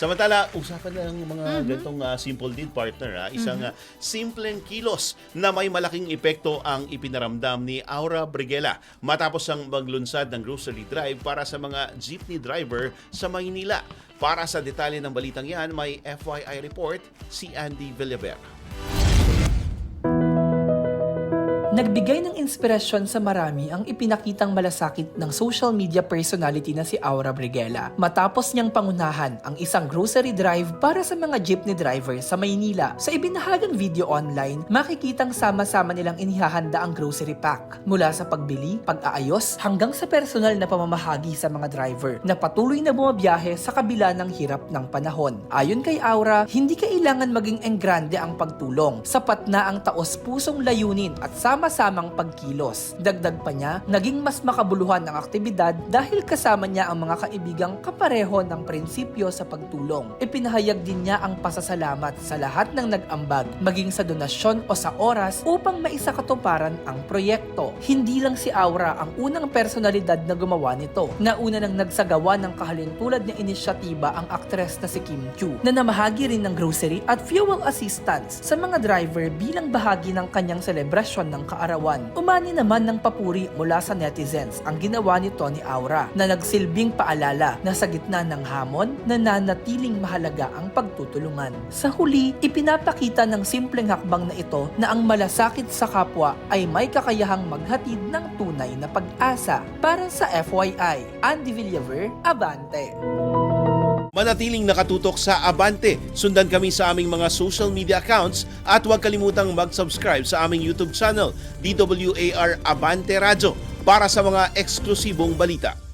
Samantala, usapan na ng mga ganitong simple deed, partner. Isang simpleng kilos na may malaking epekto ang ipinaramdam ni Aura Briguela matapos ang maglunsad ng grocery drive para sa mga jeepney driver sa Maynila. Para sa detalye ng balitang yan, may FYI report si Andy Villaver. Nagbigay ng inspirasyon sa marami ang ipinakitang malasakit ng social media personality na si Aura Briguela matapos niyang pangunahan ang isang grocery drive para sa mga jeepney driver sa Maynila. Sa ibinahagang video online, makikitang sama-sama nilang inihahanda ang grocery pack mula sa pagbili, pag-aayos hanggang sa personal na pamamahagi sa mga driver na patuloy na bumabiyahe sa kabila ng hirap ng panahon. Ayon kay Aura, hindi kailangan maging enggrande ang pagtulong. Sapat na ang taos-pusong layunin at sama-samang pagkilos. Dagdag pa niya, naging mas makabuluhan ang aktibidad dahil kasama niya ang mga kaibigang kapareho ng prinsipyo sa pagtulong. Ipinahayag din niya ang pasasalamat sa lahat ng nag-ambag, maging sa donasyon o sa oras upang maisakatuparan ang proyekto. Hindi lang si Aura ang unang personalidad na gumawa nito. Nauna nang nagsagawa ng kahalintulad na inisyatiba ang aktres na si Kim Chiu na namahagi rin ng grocery at fuel assistance sa mga driver bilang bahagi ng kanyang selebrasyon ng kaarawan. Umani naman ng papuri mula sa netizens ang ginawa nito ni Aura na nagsilbing paalala na sa gitna ng hamon, nananatiling mahalaga ang pagtutulungan. Sa huli, ipinapakita ng simpleng hakbang na ito na ang malasakit sa kapwa ay may kakayahang maghatid ng tunay na pag-asa. Para sa FYI, Andy Villaver, Abante. Manatiling nakatutok sa Abante. Sundan kami sa aming mga social media accounts at huwag kalimutang mag-subscribe sa aming YouTube channel, DWAR Abante Radyo, para sa mga eksklusibong balita.